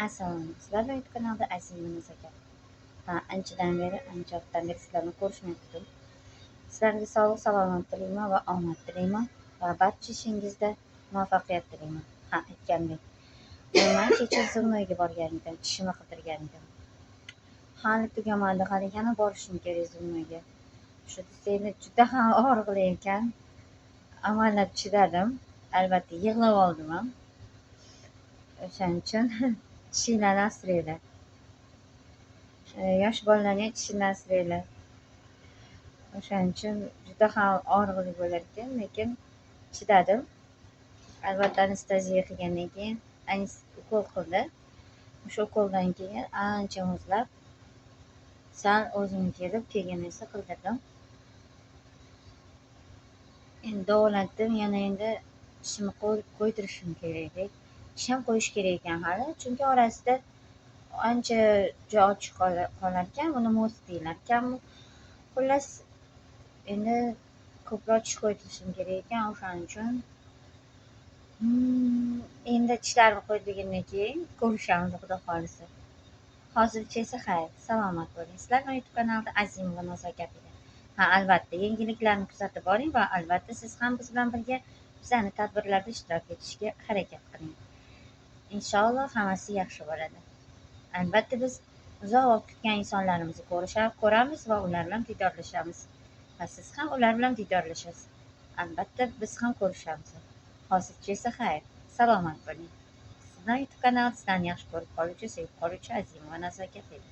Assalomu sizlar bilan YouTube kanalida Aziz Munosabat. Ancha vaqtdan beri sizlarni ko'rishmayaptim. Sizlarga sog'lik, salomat tilayman va omad tilayman va barcha ishingizda muvaffaqiyat tilayman. Aytgandek, men kecha Zumnoga borgan edim, tishimni qirdirgan edim. Hali tugamadi, hali yana borishim kerak Zumnoga. Shu desanglar juda ham og'riqli ekan. Amallab chidadim. Albatta yig'lab oldim ham. O'shaning uchun tishinglarni asranglar. Yosh bolalarni tishini asranglar. O'shaning uchun juda ham og'riqli bo'lar ekan, lekin chidadim. Albatta anesteziya qilgandan keyin ukol qildi. O'sha ukoldan keyin ancha muzlab sal o'zim kelib kelganisa qildirdim. Endi davolatdim, yana endi tishimni qo'ydirishim kerak. Tish ham qo'yish kerak ekan hali, chunki orasida ancha joy ochiq qolar ekan, buni mos deylar ekan. Xullas, endi ko'proq tish qo'ydirishim kerak ekan, o'shaning uchun endi tishlarimni qo'ydirgandan keyin ko'rishamiz, xudo xohlasa. Hozircha esa xayr, salomat bo'ling. Sizlar bilan YouTube kanalida Azimova Noza gapida. Albatta, yangiliklarni kuzatib boring va albatta siz ham biz bilan birga bizani tadbirlarda ishtirok etishga harakat qiling. Inshaalloh hammasi yaxshi bo'ladi. Albatta biz uzoq vaqt kutgan insonlarimizni ko'ramiz va ular bilan diydorlashamiz. Va siz ham ular bilan diydorlashasiz. Albatta biz ham ko'rishamiz. Hozircha esa xayr, salomat bo'ling. Sizning YouTube kanal sizlarni yaxshi ko'rib qoluvchi, sevib qoluvchi Azimova Nazokat edi.